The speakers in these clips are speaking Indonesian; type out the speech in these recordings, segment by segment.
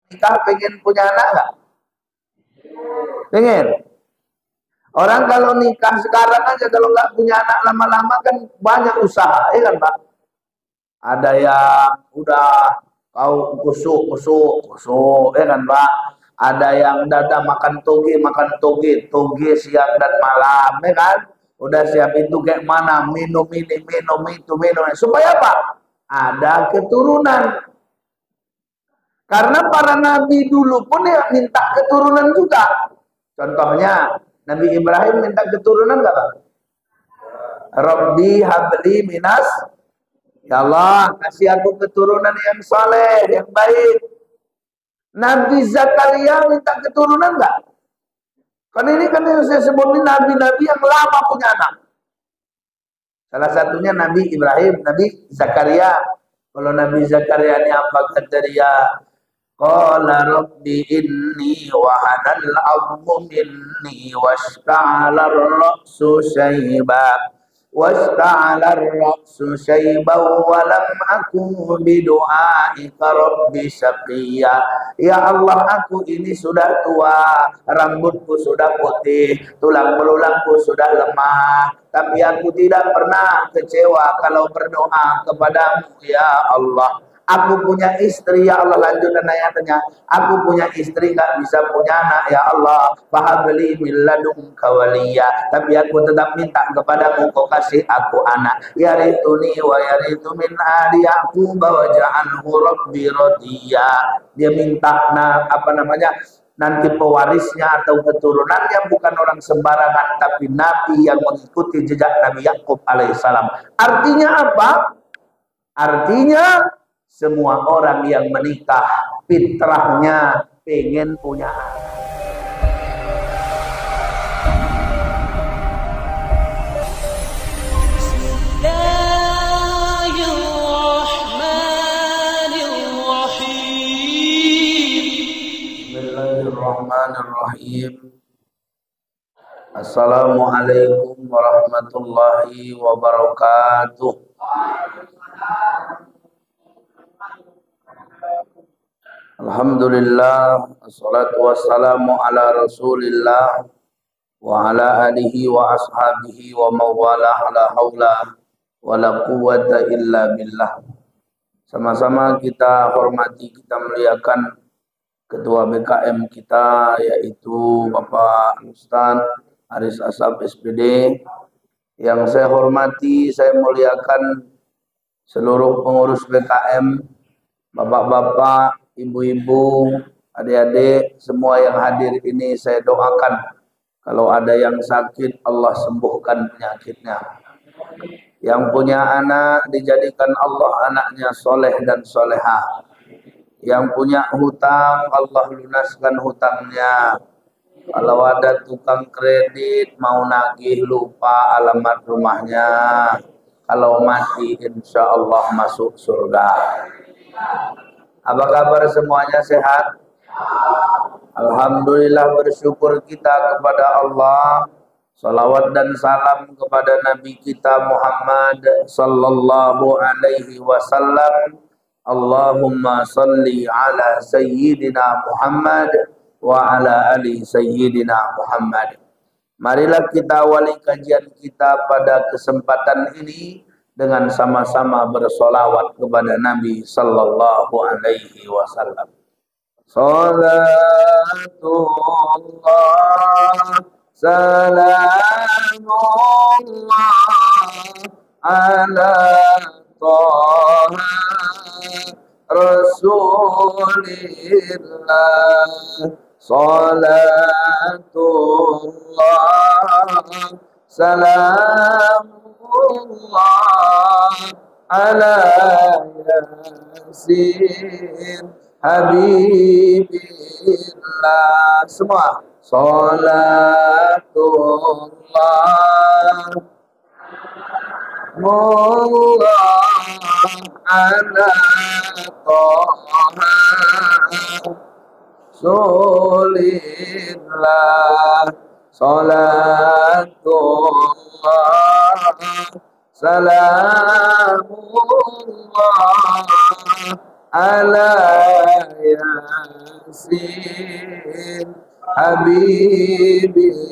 nikah pengen punya anak nggak? Pengen. Orang kalau nikah sekarang aja kalau nggak punya anak lama-lama kan banyak usaha, ya kan Pak? Ada yang udah kau kusuk, ya kan Pak? Ada yang dada makan toge siang dan malam, ya kan? Udah siap itu kayak mana, minum ini, minum itu, minum ini. Supaya apa? Ada keturunan. Karena para nabi dulu pun ya minta keturunan juga. Contohnya, Nabi Ibrahim minta keturunan nggak Pak? Rabbi habli minas, ya Allah kasih aku keturunan yang saleh, yang baik. Nabi Zakaria minta keturunan nggak? Kan ini kan yang saya sebut ini nabi-nabi yang lama punya anak. Salah satunya Nabi Ibrahim, Nabi Zakaria. Kalau Nabi Zakaria ini apa kata dia? Qala rabbi inni wahanal 'azmu minni washta'ala ar-ra'su shayban wa lam aku bidu'aika rabbi syaqiya. Ya Allah, aku ini sudah tua, rambutku sudah putih, tulang belulangku sudah lemah, tapi aku tidak pernah kecewa kalau berdoa kepadamu ya Allah. Aku punya istri ya Allah, lanjutkan ayatnya. Aku punya istri nggak bisa punya anak ya Allah. Fahabli min ladunka waliya. Tapi aku tetap minta kepadamu kau kasih aku anak. Yarithuni wa yarithu min ali Yaqub wa ja'alhu rabbi radiya. Dia minta nanti pewarisnya atau keturunannya bukan orang sembarangan, tapi nabi yang mengikuti jejak Nabi Yakub alaihissalam. Artinya apa? Artinya semua orang yang menikah fitrahnya pengen punya anak. Bismillahirrahmanirrahim. Assalamualaikum warahmatullahi wabarakatuh. Alhamdulillah, assalatu wassalamu ala rasulillah wa ala alihi wa ashabihi wa mawala la hawla wa la quwwata illa billah. Sama-sama kita hormati, kita muliakan Ketua BKM kita, yaitu Bapak Ustaz Aris Asab SPD. Yang saya hormati, saya muliakan seluruh pengurus BKM, bapak-bapak, ibu-ibu, adik-adik, semua yang hadir ini saya doakan. Kalau ada yang sakit, Allah sembuhkan penyakitnya. Yang punya anak, dijadikan Allah anaknya soleh dan soleha. Yang punya hutang, Allah lunaskan hutangnya. Kalau ada tukang kredit, mau nagih lupa alamat rumahnya. Kalau mati, insya Allah masuk surga. Apa kabar semuanya, sehat? Alhamdulillah, bersyukur kita kepada Allah. Salawat dan salam kepada Nabi kita Muhammad sallallahu alaihi wasallam. Allahumma salli ala sayyidina Muhammad wa ala ali sayyidina Muhammad. Marilah kita awali kajian kita pada kesempatan ini dengan sama-sama bersolawat kepada Nabi sallallahu alaihi wasallam. Salatullah, salamullah ala Taha Rasulillah. Salatullah, salamullah ala Yasin Habibillah. Semua salatullah mullah ala Taha Rasulillah. Salatullah, salamullah ala yasin habibillah.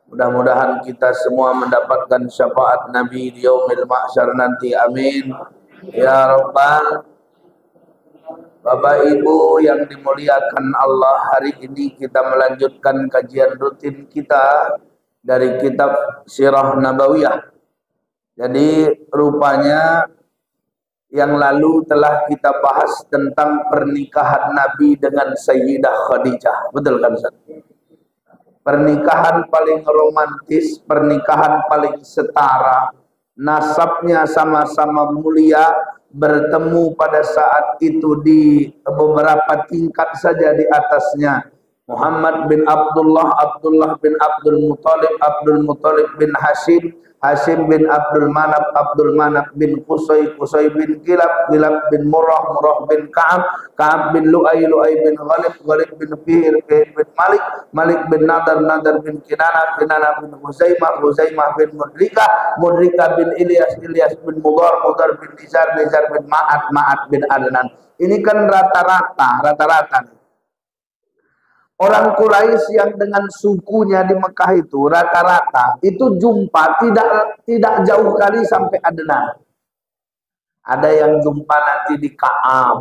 Mudah-mudahan kita semua mendapatkan syafaat Nabi di yaumil mahsyar nanti. Amin ya rabbal. Bapak Ibu yang dimuliakan Allah, hari ini kita melanjutkan kajian rutin kita dari kitab Sirah Nabawiyah. Jadi rupanya yang lalu telah kita bahas tentang pernikahan Nabi dengan Sayyidah Khadijah. Betul kan Ustaz? Pernikahan paling romantis, pernikahan paling setara, nasabnya sama-sama mulia, bertemu pada saat itu di beberapa tingkat saja di atasnya. Muhammad bin Abdullah, Abdullah bin Abdul Muttalib, Abdul Muttalib bin Hashim, Hashim bin Abdul Manaf, Abdul Manaf bin Qusay, Qusay bin Kilab, Kilab bin Murrah, Murrah bin Ka'ab, Ka'ab bin Lu'ay, Lu'ay bin Ghalib, Ghalib bin Fihr, Fihr bin Malik, Malik bin Nadar, Nadar bin Kinana, Kinana bin Huzaimah, Huzaimah bin Mudrika, Mudrika bin Ilyas, Ilyas bin Mudar, Mudar bin Nizar, Nizar bin Ma'at, Ma'at bin Adnan. Ini kan rata-rata. Orang Quraisy yang dengan sukunya di Mekah itu rata-rata itu jumpa tidak jauh kali sampai Adnan. Ada yang jumpa nanti di Ka'ab.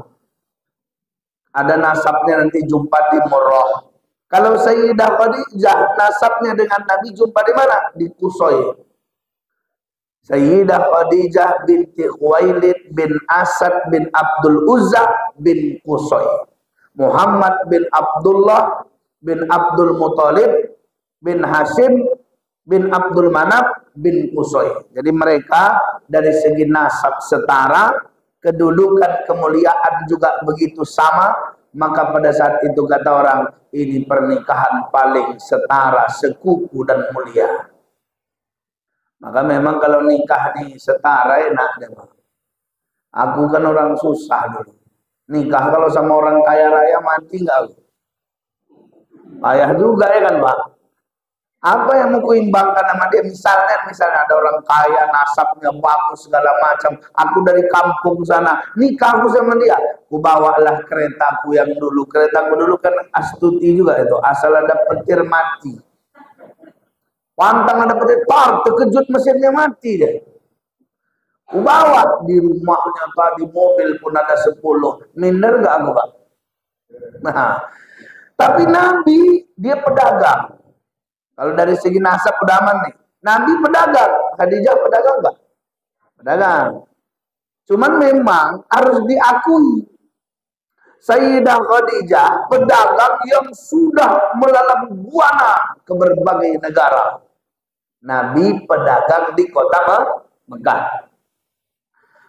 Ada nasabnya nanti jumpa di Murrah. Kalau Sayyidah Khadijah nasabnya dengan Nabi jumpa di mana? Di Qusay. Sayyidah Khadijah binti Khuwailid bin Asad bin Abdul Uzza bin Qusay. Muhammad bin Abdullah bin Abdul Muttalib bin Hashim bin Abdul Manaf bin Qusay. Jadi mereka dari segi nasab setara, kedudukan kemuliaan juga begitu sama, maka pada saat itu kata orang, ini pernikahan paling setara, sekufu dan mulia. Maka memang kalau nikah nih setara enak deh. Aku kan orang susah dulu. Nikah kalau sama orang kaya raya mati enggak? Payah juga ya kan Pak. Apa yang mau kuimbangkan sama dia? Misalnya ada orang kaya, nasabnya bagus segala macam. Aku dari kampung sana, nikah aku sama dia. Ku bawalah keretaku yang dulu. Keretaku dulu kan Astuti juga itu. Asal ada petir mati. Pantang ada petir, terkejut mesinnya mati deh. Ku bawa di rumahnya tadi, mobil pun ada 10. Minder gak aku Pak? Nah, tapi Nabi dia pedagang. Kalau dari segi nasab udah aman nih. Nabi pedagang, Khadijah pedagang enggak? Pedagang. Cuman memang harus diakui, Sayyidah Khadijah pedagang yang sudah melalang buana ke berbagai negara. Nabi pedagang di kota Mekah.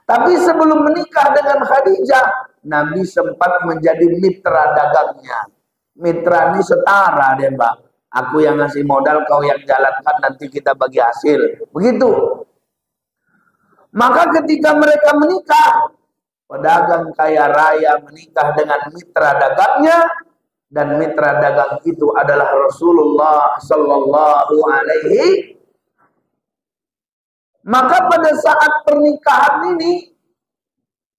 Tapi sebelum menikah dengan Khadijah, Nabi sempat menjadi mitra dagangnya. Mitra ini setara deh Mbak. Aku yang ngasih modal, kau yang jalankan, nanti kita bagi hasil. Begitu. Maka ketika mereka menikah, pedagang kaya raya menikah dengan mitra dagangnya, dan mitra dagang itu adalah Rasulullah Sallallahu Alaihi. Maka pada saat pernikahan ini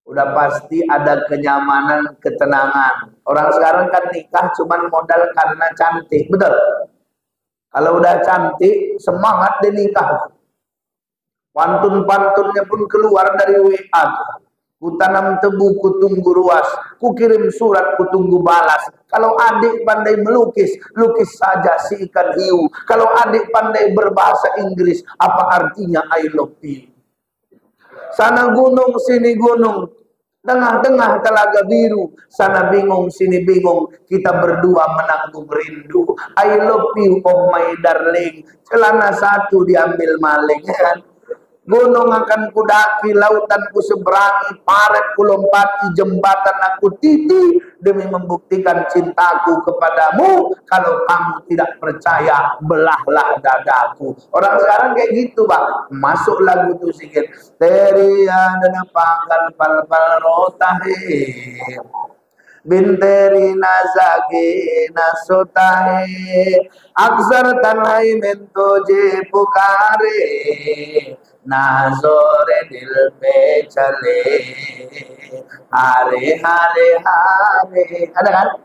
udah pasti ada kenyamanan, ketenangan. Orang sekarang kan nikah cuman modal karena cantik, betul? Kalau udah cantik, semangat dia nikah. Pantun-pantunnya pun keluar dari WA. Ku tanam tebu, ku tunggu ruas. Ku kirim surat, ku tunggu balas. Kalau adik pandai melukis, lukis saja si ikan hiu. Kalau adik pandai berbahasa Inggris, apa artinya I love you? Sana gunung, sini gunung. Tengah-tengah telaga biru. Sana bingung, sini bingung. Kita berdua menanggung rindu. I love you, oh my darling. Celana satu diambil maling, kan? Gunung akan kudaki, lautan ku seberangi, paret ku lompati, jembatan aku titi demi membuktikan cintaku kepadamu. Kalau kamu tidak percaya, belahlah dadaku. Orang sekarang kayak gitu Pak. Masuk lagu tuh sikit. Teria dan pangkal pal rotahe. binteri nazagi nasotahe aksar tanhai mento je pukare nazore dil pe chale hare hare hare. Ada kan?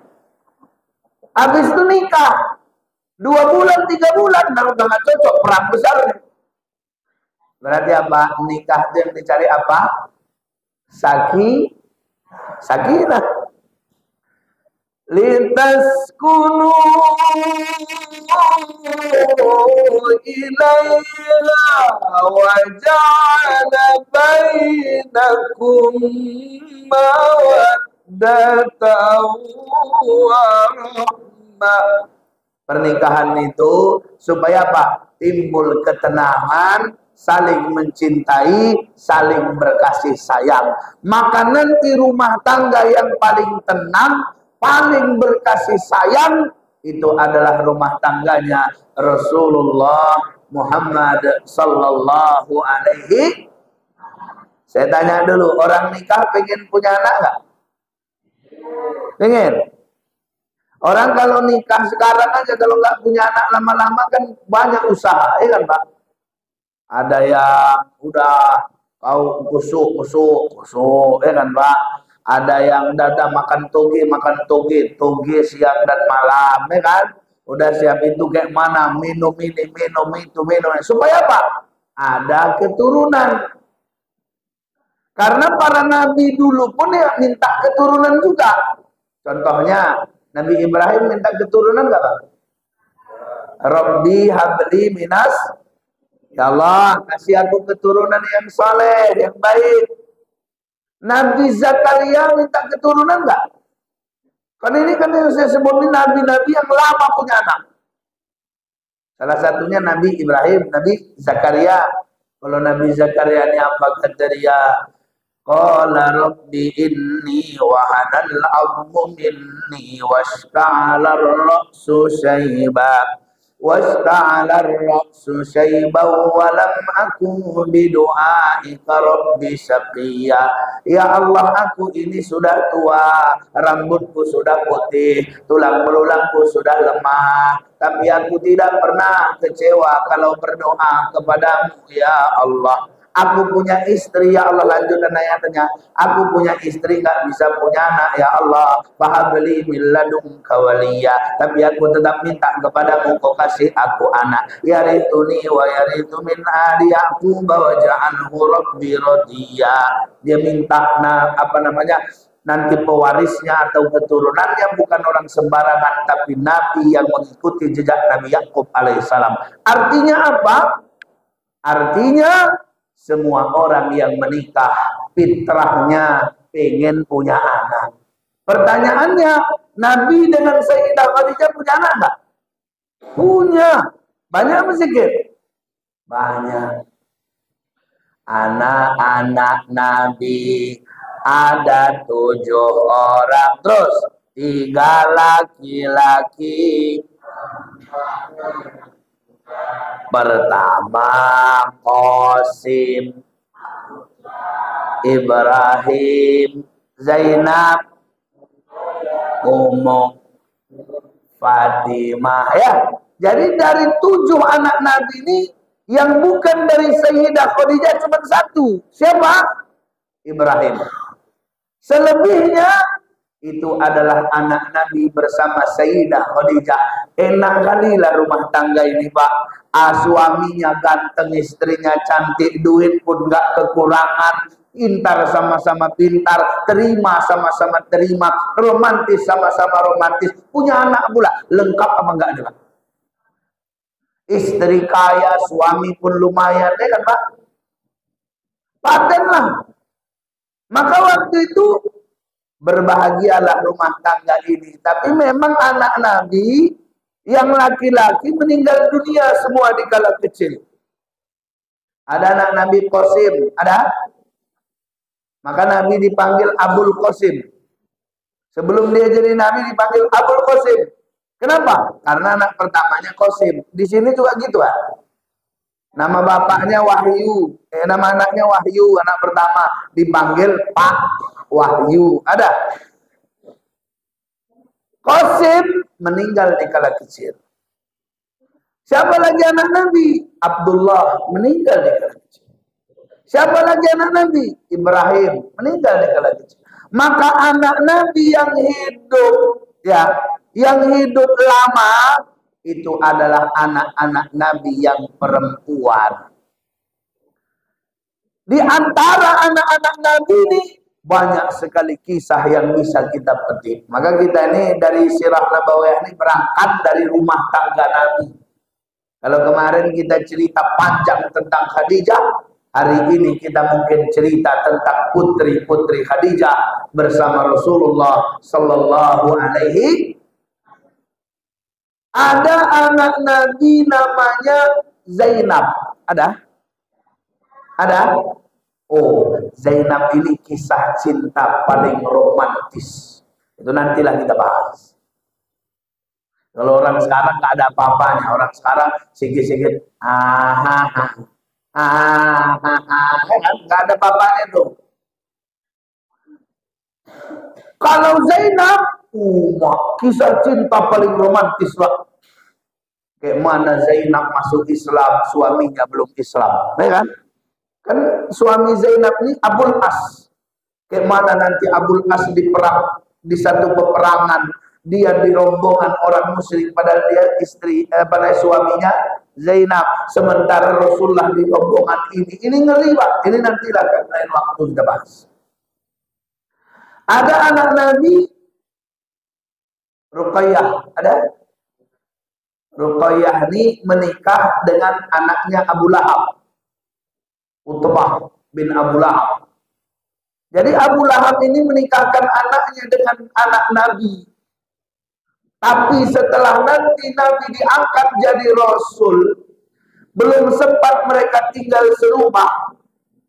Habis itu nikah 2 bulan 3 bulan udah nggak cocok, perang besar nih. Berarti apa? Nikah itu yang dicari apa? Sakinah. Litaskunu ilaiha wa ja'ala bainakum mawaddatan wa rahmah. Pernikahan itu supaya apa? Timbul ketenangan, saling mencintai, saling berkasih sayang. Maka nanti rumah tangga yang paling tenang, paling berkasih sayang, itu adalah rumah tangganya Rasulullah Muhammad sallallahu alaihi. Saya tanya dulu, orang nikah pengen punya anak nggak? Pengen? Orang kalau nikah sekarang aja kalau nggak punya anak lama-lama kan banyak usaha, ya kan Pak? Ada yang udah kau kusuk, ya kan Pak? Ada yang dada makan toge siang dan malam, ya kan? Udah siap itu kayak mana, minum ini, minum itu, minum ini. Supaya apa? Ada keturunan. Karena para nabi dulu pun ya minta keturunan juga. Contohnya Nabi Ibrahim minta keturunan enggak, Pak? Rabbi habli minas, ya Allah kasih aku keturunan yang saleh, yang baik. Nabi Zakaria minta keturunan enggak? Kan ini kan yang saya sebut ini nabi-nabi yang lama punya anak. Salah satunya Nabi Ibrahim, Nabi Zakaria. Kalau Nabi Zakaria ini apa kata dia? Qala rabbi inni wahanal 'azmu minni washta'ala ar-ra'su shayba wa lam akun bidu'aika rabbi syaqiya. Ya Allah, aku ini sudah tua, rambutku sudah putih, tulang belulangku sudah lemah, tapi aku tidak pernah kecewa kalau berdoa kepadamu ya Allah. Aku punya istri ya Allah, lanjut dan ayatnya. Aku punya istri nggak bisa punya anak ya Allah. Fahabli min ladunka waliya. Tapi aku tetap minta kepadamu kau kasih aku anak. Yarithuni wa yarithu min ali Yaqub wa ja'alhu rabbi radiya. Dia minta nanti pewarisnya atau keturunannya bukan orang sembarangan, tapi nabi yang mengikuti jejak Nabi Yakub alaihissalam. Artinya apa? Artinya semua orang yang menikah fitrahnya pengen punya anak. Pertanyaannya, Nabi dengan Sayyidah Khadijah punya anak enggak? Punya. Banyak apa sedikit? Banyak. Anak-anak Nabi ada 7 orang. Terus 3 laki-laki. Pertama Qasim, Ibrahim, Zainab, Ummu, Fatimah, ya. Jadi dari 7 anak Nabi ini yang bukan dari Sayyidah Khadijah cuma 1. Siapa? Ibrahim. Selebihnya itu adalah anak Nabi bersama Sayyidah Khadijah. Enak kali lah rumah tangga ini, Pak. Suaminya ganteng, istrinya cantik, duit pun gak kekurangan, pintar sama-sama pintar, terima sama-sama terima, romantis sama-sama romantis, punya anak pula. Lengkap apa enggak nih, Pak? Istri kaya, suami pun lumayan, ya kan, Pak? Paten lah. Maka waktu itu berbahagialah rumah tangga ini. Tapi memang anak Nabi yang laki-laki meninggal dunia semua di kala kecil. Ada anak Nabi Qasim, ada? Maka Nabi dipanggil Abul Qasim. Sebelum dia jadi Nabi dipanggil Abul Qasim. Kenapa? Karena anak pertamanya Qasim. Di sini juga gitu, Pak. Nama bapaknya Wahyu, nama anaknya Wahyu, anak pertama dipanggil Pak Wahyu. Ada? Qasim meninggal di kala kecil. Siapa lagi anak Nabi? Abdullah meninggal di kala kecil. Siapa lagi anak Nabi? Ibrahim meninggal di kala kecil. Maka anak Nabi yang hidup, ya, yang hidup lama itu adalah anak-anak Nabi yang perempuan. Di antara anak-anak Nabi ini banyak sekali kisah yang bisa kita petik. Maka kita ini dari Sirah Nabawiyah ini berangkat dari rumah tangga Nabi. Kalau kemarin kita cerita panjang tentang Khadijah, hari ini kita mungkin cerita tentang putri-putri Khadijah bersama Rasulullah Sallallahu Alaihi. Ada anak Nabi namanya Zainab. Ada? Ada? Oh, Zainab ini kisah cinta paling romantis. Itu nantilah kita bahas. Kalau orang sekarang nggak ada apa-apanya, orang sekarang sikit-sikit nggak ada apa-apanya tuh. Kalau Zainab, kisah cinta paling romantis lah. Kayak mana Zainab masuk Islam, suaminya belum Islam, ya kan? Kan suami Zainab ini Abul As. Kayak mana nanti Abul As diperang di satu peperangan, dia di rombongan orang musyrik padahal dia istri pada suaminya Zainab, sementara Rasulullah di rombongan ini. Ini ngeri, Pak. Ini nantilah kan lain waktu kita bahas. Ada anak Nabi Ruqayyah, ada? Ruqayyah ini menikah dengan anaknya Abu Lahab, Utbah bin Abu Lahab. Jadi Abu Lahab ini menikahkan anaknya dengan anak Nabi. Tapi setelah nanti Nabi diangkat jadi Rasul, belum sempat mereka tinggal serumah.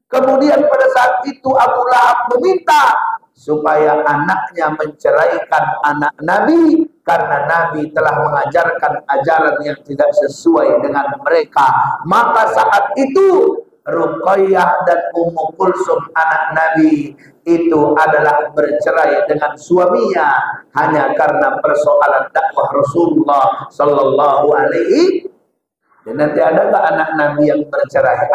Kemudian pada saat itu Abu Lahab meminta supaya anaknya menceraikan anak Nabi, karena Nabi telah mengajarkan ajaran yang tidak sesuai dengan mereka. Maka saat itu Ruqayyah dan Ummu Kulsum anak Nabi itu adalah bercerai dengan suaminya hanya karena persoalan dakwah Rasulullah Sallallahu Alaihi. Dan nanti ada nggak anak Nabi yang bercerai?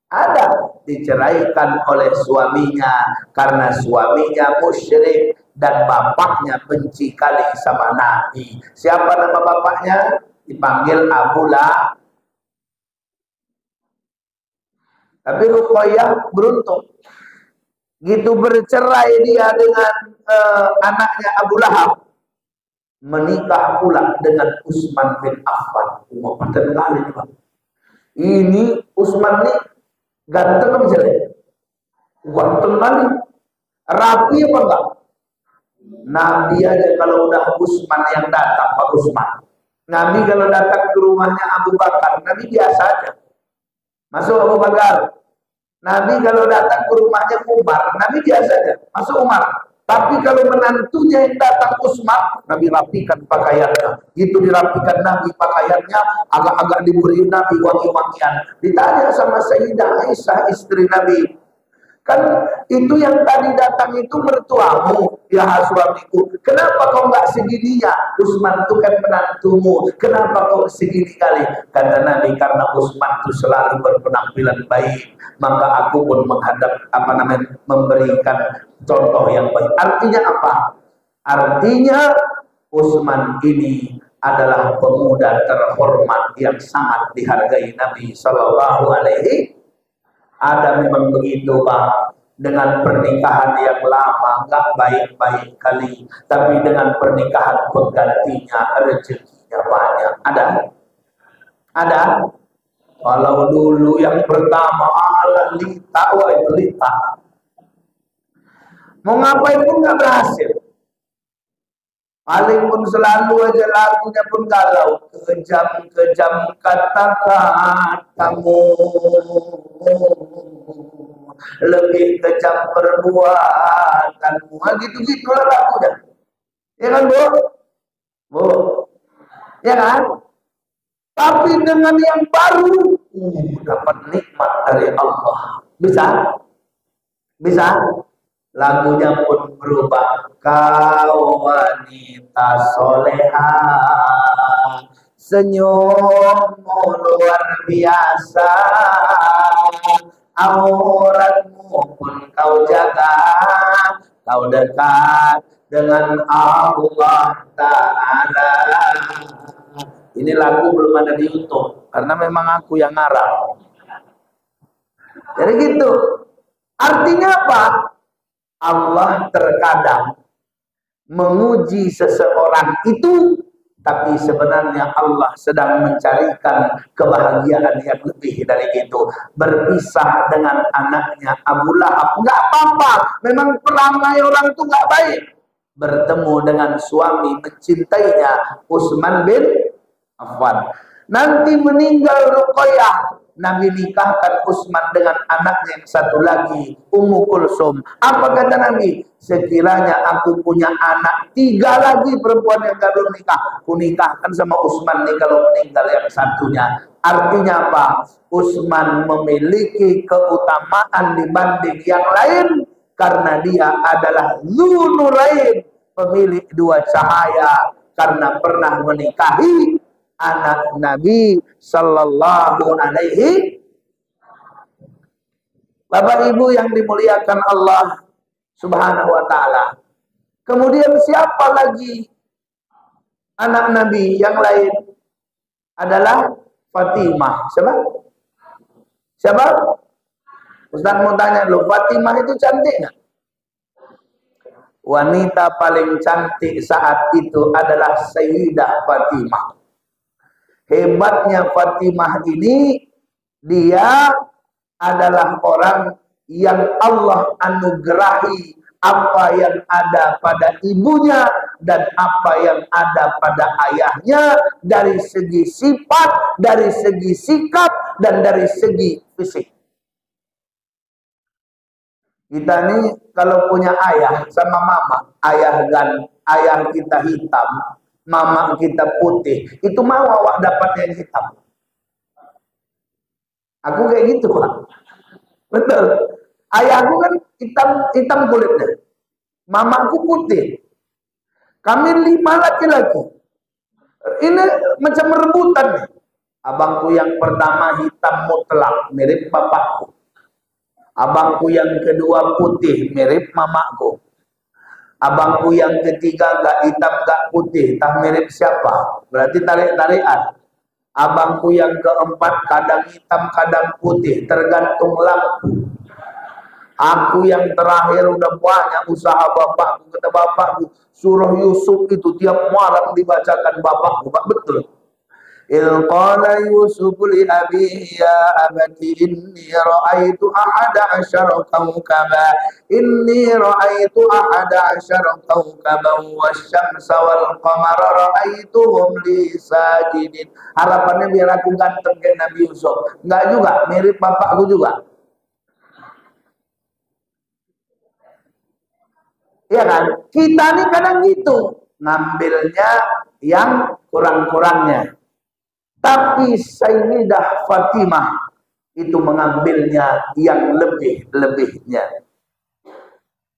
Ada, diceraikan oleh suaminya karena suaminya musyrik dan bapaknya benci kali sama Nabi. Siapa nama bapaknya? Dipanggil Abu Lahab. Tapi Ruqayyah beruntung. Gitu bercerai dia dengan anaknya Abu Lahab, menikah pula dengan Utsman bin Affan. Kali, Pak. Ini Utsman ini ganteng apa jelek? Ganteng kali. Rapi apa enggak? Nabi aja kalau udah Utsman yang datang, Pak Utsman. Nabi kalau datang ke rumahnya Abu Bakar, Nabi biasa aja. Masuk Abu Bakar. Nabi kalau datang ke rumahnya Umar, Nabi biasa aja, masuk Umar. Tapi kalau menantunya yang datang Utsman, Nabi rapikan pakaiannya. Gitu dirapikan Nabi pakaiannya, agak-agak diberi Nabi wangi-wangian. Ditanya sama Sayyidah Aisyah istri Nabi, kan itu yang tadi datang itu mertuamu, ya suamiku. Kenapa kau nggak segininya? Utsman itu kan menantumu. Kenapa kau segini kali? Kata Nabi, karena Utsman itu selalu berpenampilan baik, maka aku pun memberikan contoh yang baik. Artinya apa? Artinya Utsman ini adalah pemuda terhormat yang sangat dihargai Nabi Shallallahu Alaihi. Ada memang begitu, Pak. Dengan pernikahan yang lama nggak baik-baik kali, tapi dengan pernikahan penggantinya rezekinya banyak. Ada. Kalau dulu yang pertama Lita, wah itu Lita. Mau ngapain pun nggak berhasil. Paling pun selalu aja lagunya pun galau. Kejam-kejam kata-katamu, lebih kejam perbuatanmu. Gitu-gitulah lagunya. Ya kan, Bu? Bu. Ya kan? Tapi dengan yang baru, dapat nikmat dari Allah. Bisa? Lagunya pun berubah. Kau wanita soleha, senyummu luar biasa, auratmu pun kau jaga, kau dekat dengan Allah Ta'ala. Ini lagu belum ada di YouTube karena memang aku yang ngarang. Jadi gitu. Artinya apa? Allah terkadang menguji seseorang itu, tapi sebenarnya Allah sedang mencarikan kebahagiaan yang lebih dari itu. Berpisah dengan anaknya Abu Lahab, nggak apa-apa, memang perangai orang itu nggak baik. Bertemu dengan suami mencintainya, Utsman bin Affan. Nanti meninggal Ruqayyah, Nabi nikahkan Utsman dengan anaknya yang satu lagi, Ummu Kulsum. Apa kata Nabi? Sekiranya aku punya anak 3 lagi perempuan yang belum nikah, aku nikahkan sama Utsman nih kalau meninggal yang satunya. Artinya apa? Utsman memiliki keutamaan dibanding yang lain karena dia adalah Dzunurain, pemilik 2 cahaya, karena pernah menikahi anak Nabi Sallallahu Alaihi. Bapak Ibu yang dimuliakan Allah Subhanahu Wa Ta'ala. Kemudian siapa lagi anak Nabi yang lain? Adalah Fatimah. Siapa? Siapa? Ustaz mau tanya lu, Fatimah itu cantik nggak? Wanita paling cantik saat itu adalah Sayyidah Fatimah. Hebatnya Fatimah ini, dia adalah orang yang Allah anugerahi apa yang ada pada ibunya dan apa yang ada pada ayahnya, dari segi sifat, dari segi sikap, dan dari segi fisik. Kita nih kalau punya ayah sama mama, ayah kita hitam, mama kita putih, itu mau awak dapat yang hitam. Aku kayak gitu, Pak. Betul. Ayahku kan hitam kulitnya. Mamaku putih. Kami 5 laki-laki. Ini macam rebutan nih. Abangku yang pertama hitam mutlak, mirip bapakku. Abangku yang kedua putih, mirip mamaku. Abangku yang ketiga gak hitam gak putih, tak mirip siapa? Berarti tarik-tarikan. Abangku yang keempat kadang hitam kadang putih, tergantung lampu. Aku yang terakhir udah banyak usaha bapakku. Kata bapakku, surah Yusuf itu tiap malam dibacakan bapakku. Pak, betul. Il qala Yusufu li abihi ya abati inni ra'aitu ahada asyara kawkaba inni ra'aitu ahada asyara kawkaba wasyamsa wal qamara ra'aituhum li sajidin. Harapannya biar aku ganteng kayak Nabi Yusuf. Enggak juga, mirip bapakku juga. Iya kan? Kita nih kadang gitu, ngambilnya yang kurang-kurangnya. Tapi Sayyidah Fatimah itu mengambilnya yang lebih-lebihnya.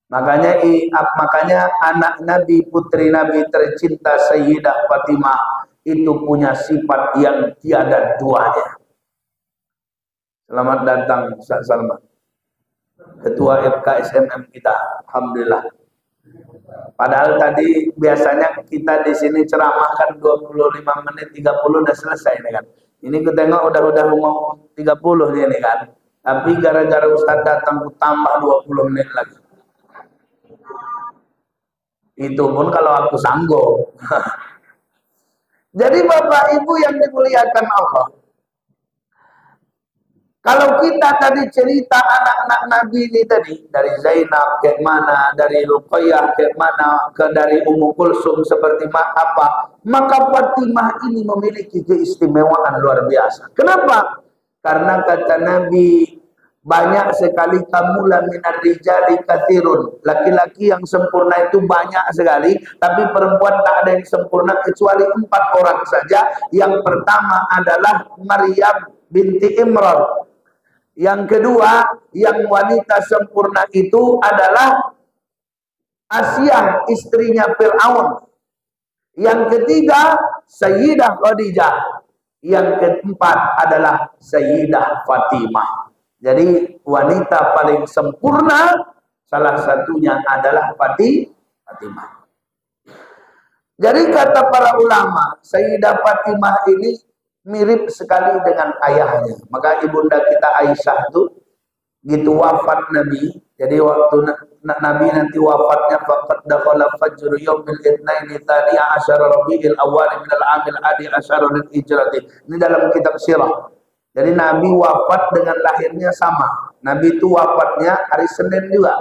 Makanya anak Nabi, putri Nabi tercinta Sayyidah Fatimah itu punya sifat yang tiada duanya. Selamat datang Ustaz Salman, Ketua FKSMM kita. Alhamdulillah. Padahal tadi biasanya kita di sini ceramah kan 25 menit 30 udah selesai nih kan. Ini ku tengok udah mau 30 dia nih kan. Tapi gara-gara Ustaz datang ku tambah 20 menit lagi. Itu pun kalau aku sanggup. Jadi Bapak Ibu yang dimuliakan Allah, kalau kita tadi cerita anak-anak Nabi ini tadi, dari Zainab kayak mana, dari Ruqayyah kayak mana, dari Ummu Kulsum seperti apa, maka Fatimah ini memiliki keistimewaan luar biasa. Kenapa? Karena kata Nabi, banyak sekali kamula minar rijali katsirun. Laki-laki yang sempurna itu banyak sekali, tapi perempuan tak ada yang sempurna kecuali 4 orang saja. Yang pertama adalah Maryam binti Imran. Yang kedua, yang wanita sempurna itu adalah Asiyah istrinya Fir'aun. Yang ketiga Sayyidah Khadijah. Yang keempat adalah Sayyidah Fatimah. Jadi wanita paling sempurna salah satunya adalah Fatimah. Jadi kata para ulama, Sayyidah Fatimah ini mirip sekali dengan ayahnya. Maka ibunda kita Aisyah itu gitu wafat Nabi. Jadi waktu Nabi nanti wafatnya faqad dakhala fajr yaumil itsnaini tsani'a asyara rabiul awwal min al-'amil adi asyara lil hijrati. Ini dalam kitab sirah. Jadi Nabi wafat dengan lahirnya sama. Nabi itu wafatnya hari Senin juga.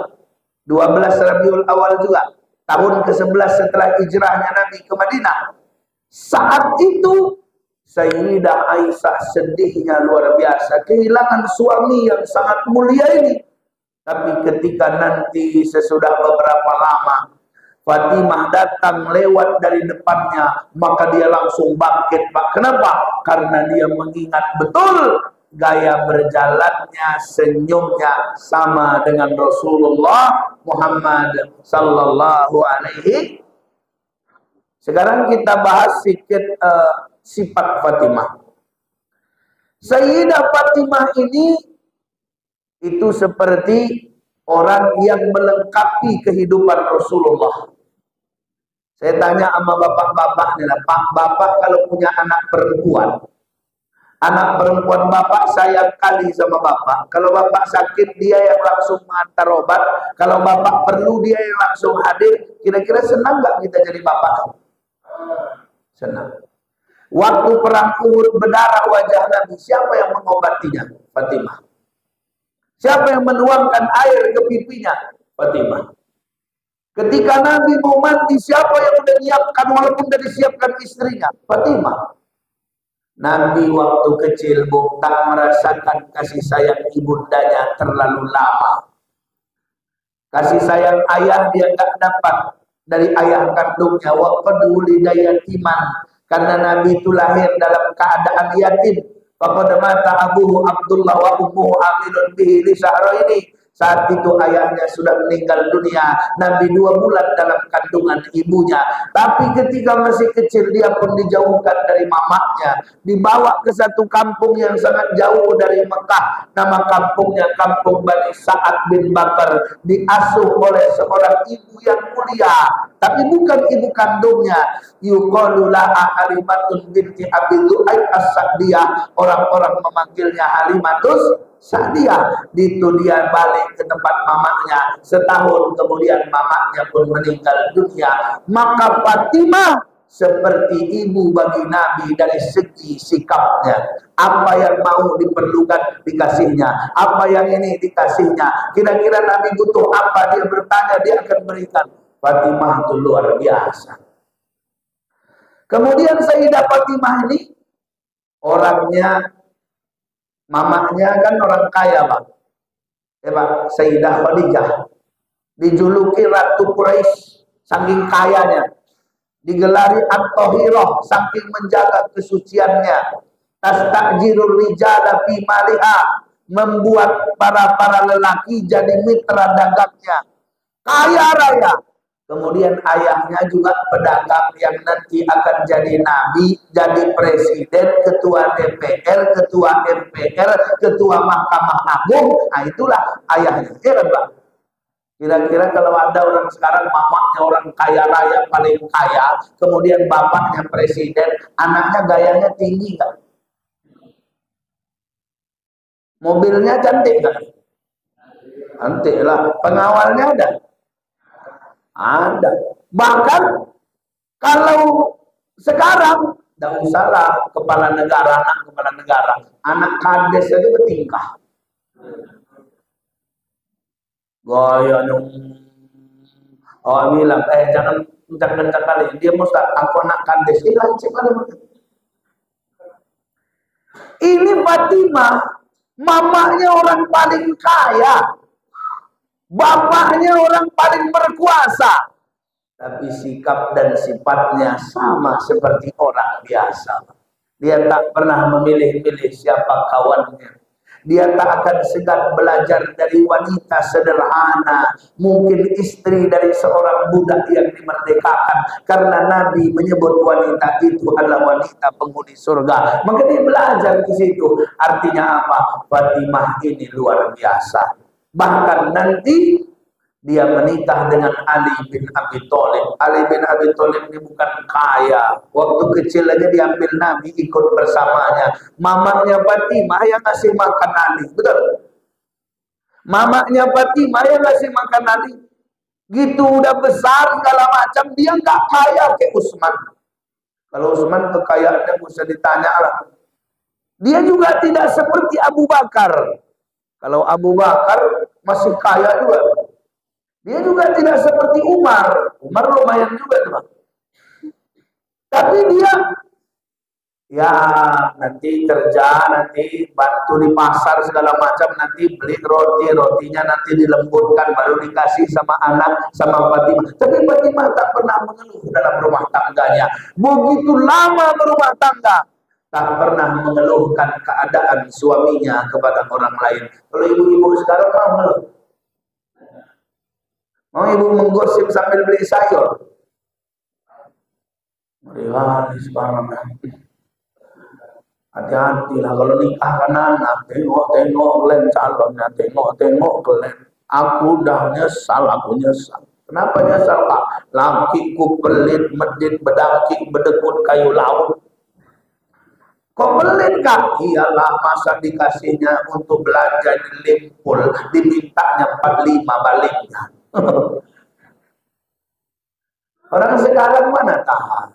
12 Rabiul Awal juga. Tahun ke-11 setelah hijrahnya Nabi ke Madinah. Saat itu Sayyidah Aisyah sedihnya luar biasa. Kehilangan suami yang sangat mulia ini. Tapi ketika nanti sesudah beberapa lama Fatimah datang lewat dari depannya, maka dia langsung bangkit, Pak. Kenapa? Karena dia mengingat betul gaya berjalannya, senyumnya sama dengan Rasulullah Muhammad sallallahu alaihi. Sekarang kita bahas sedikit sifat Fatimah. Sayyidah Fatimah ini itu seperti orang yang melengkapi kehidupan Rasulullah. Saya tanya sama bapak-bapak nih lah, Pak, bapak kalau punya anak perempuan bapak sayang kali sama bapak. Kalau bapak sakit dia yang langsung mengantar obat. Kalau bapak perlu dia yang langsung hadir. Kira-kira senang nggak kita jadi bapak? Senang. Waktu perang Uhud berdarah wajah Nabi, siapa yang mengobatinya? Fatimah. Siapa yang menuangkan air ke pipinya? Fatimah. Ketika Nabi mau mati, siapa yang sudah menyiapkan walaupun sudah disiapkan istrinya? Fatimah. Nabi waktu kecil tak merasakan kasih sayang ibundanya terlalu lama. Kasih sayang ayah dia tak dapat dari ayah kandungnya. Wa qad wulida yatiman, karena Nabi itu lahir dalam keadaan yatim. Faqad mata abuhu Abdullah wa ummuhu amilun bihi li syahraini. Saat itu ayahnya sudah meninggal dunia. Nabi 2 bulan dalam kandungan ibunya. Tapi ketika masih kecil dia pun dijauhkan dari mamanya. Dibawa ke satu kampung yang sangat jauh dari Mekah. Nama kampungnya Kampung Bani Sa'ad bin Bakar. Diasuh oleh seorang ibu yang mulia. Tapi bukan ibu kandungnya. Yuqalu laha Halimatun binti Abi Du'aib as-Sa'diyah. Orang-orang memanggilnya Halimatus Sa'diyah. Itu dia balik ke tempat mamanya. Setahun kemudian mamanya pun meninggal dunia. Maka Fatimah seperti ibu bagi Nabi dari segi sikapnya. Apa yang mau diperlukan dikasihnya. Apa yang ini dikasihnya. Kira-kira Nabi butuh apa, dia bertanya, dia akan berikan. Fatimah itu luar biasa. Kemudian Sayyidah Fatimah ini orangnya, mamanya kan orang kaya, Pak. Ya, Pak. Sayyidah Khadijah dijuluki Ratu Quraisy saking kayanya. Digelari At-Tahirah saking menjaga kesuciannya. Tastajirur rijala fi maliha, membuat para lelaki jadi mitra dagangnya. Kaya raya. Kemudian ayahnya juga pedagang yang nanti akan jadi nabi, jadi presiden, ketua DPR, ketua MPR, ketua Mahkamah Agung. Nah itulah ayahnya. Ya kan, Pak? Kira-kira kalau ada orang sekarang mamanya orang kaya raya paling kaya, kemudian bapaknya presiden, anaknya gayanya tinggi nggak? Mobilnya cantik nggak? Cantik lah. Pengawalnya ada? Ada. Bahkan kalau sekarang tidak usahlah kepala negara, anak kades aja bertingkah. Gaya dong. Oh bilang, jangan kencang-kencang kali. Dia Ustaz, aku anak kades. Ini Fatimah, mamanya orang paling kaya. Bapaknya orang paling berkuasa. Tapi sikap dan sifatnya sama seperti orang biasa. Dia tak pernah memilih-milih siapa kawannya. Dia tak akan segan belajar dari wanita sederhana, mungkin istri dari seorang budak yang dimerdekakan, karena Nabi menyebut wanita itu adalah wanita penghuni surga. Maka dia belajar di situ. Artinya apa? Fatimah ini luar biasa. Bahkan nanti dia menikah dengan Ali bin Abi Thalib. Ali bin Abi Thalib ini bukan kaya. Waktu kecil aja diambil Nabi, ikut bersamanya. Mamanya Fatimah yang ngasih makan Ali. Betul? Mamanya Fatimah yang ngasih makan Ali. Gitu udah besar segala macam, dia nggak kaya kayak Utsman. Kalau Utsman kekayaannya bisa ditanya lah. Dia juga tidak seperti Abu Bakar. Kalau Abu Bakar masih kaya juga. Dia juga tidak seperti Umar. Umar lumayan juga teman. Tapi dia ya nanti kerja, nanti bantu di pasar segala macam, nanti beli roti, rotinya nanti dilembutkan baru dikasih sama anak, sama Fatimah. Tapi Fatimah tak pernah mengeluh dalam rumah tangganya. Begitu lama berumah tangga, tak pernah mengeluhkan keadaan suaminya kepada orang lain. Kalau ibu-ibu sekarang mau mengeluh. Mau ibu menggosip sambil beli sayur? Mari sekarang. Hati-hatilah kalau nikah kan anak. Tengok-tengok kalian calonnya. Tengok-tengok kalian. Aku dah nyesal, aku nyesal. Kenapa nyesal Pak? Lakiku pelit, medit, bedaki, bedekut kayu laut. Kok pelit Kak? Iyalah masa dikasihnya untuk belanja di Limpul, dimintanya 45 baliknya. Orang sekarang mana tahan?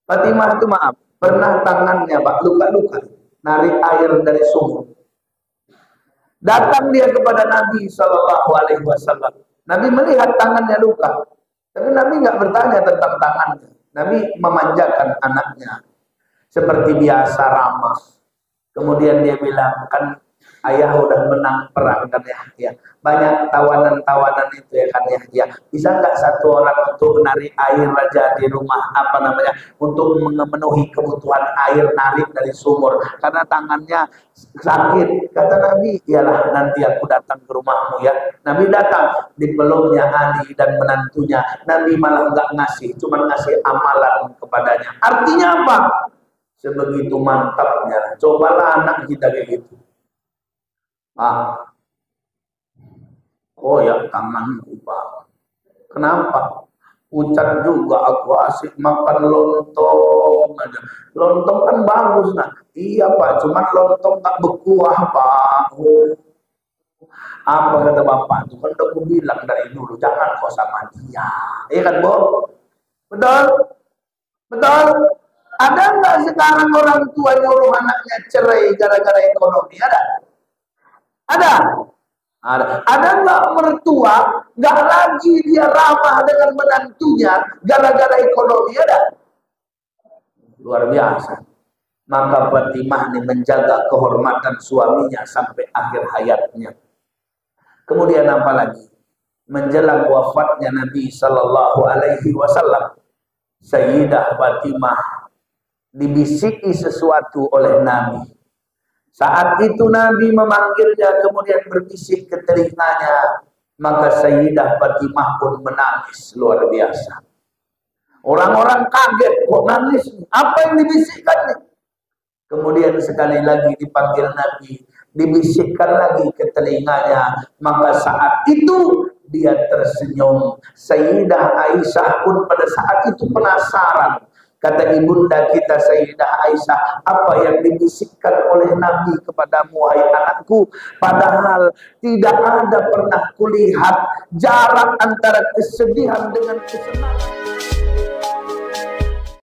Fatimah itu maaf, pernah tangannya Pak luka-luka, narik air dari sumur. Datang dia kepada Nabi Shallallahu Alaihi Wasallam. Nabi melihat tangannya luka, tapi Nabi nggak bertanya tentang tangannya. Nabi memanjakan anaknya seperti biasa ramah. Kemudian dia bilang, kan ayah udah menang perang kan ya. Banyak tawanan-tawanan itu ya kan ya. Bisa nggak satu orang untuk narik air aja di rumah untuk memenuhi kebutuhan air narik dari sumur karena tangannya sakit. Kata Nabi, iyalah nanti aku datang ke rumahmu ya. Nabi datang, dipeluknya Ali dan menantunya. Nabi malah nggak ngasih, cuma ngasih amalan kepadanya. Artinya apa? Sebegitu mantapnya. Cobalah anak kita kayak gitu. Koyak tanganku Pak. Kenapa? Ucat juga aku asik makan lontong aja. Lontong kan bagus nah. Iya Pak, cuman lontong tak berkuah Pak. Apa kata Bapak? Itu kan udah aku bilang dari dulu, jangan kau sama dia. Iya kan Bob? Betul? Betul? Ada nggak sekarang orang tua nyuruh anaknya cerai gara-gara ekonomi? Ada? Ada? Ada nggak mertua nggak lagi dia ramah dengan menantunya gara-gara ekonomi? Ada? Luar biasa. Maka Fatimah ini menjaga kehormatan suaminya sampai akhir hayatnya. Kemudian apa lagi? Menjelang wafatnya Nabi Sallallahu Alaihi Wasallam, Sayyidah Fatimah dibisiki sesuatu oleh Nabi. Saat itu Nabi memanggilnya, kemudian berbisik ke telinganya, maka Sayyidah Fatimah pun menangis luar biasa. Orang-orang kaget, kok nangis? Apa yang dibisikkan? Kemudian sekali lagi dipanggil Nabi, dibisikkan lagi ke telinganya, maka saat itu dia tersenyum. Sayyidah Aisyah pun pada saat itu penasaran. Kata ibunda kita Sayyidah Aisyah, apa yang dibisikkan oleh Nabi kepadamu wahai anakku? Padahal tidak ada pernah kulihat jarak antara kesedihan dengan kesenangan.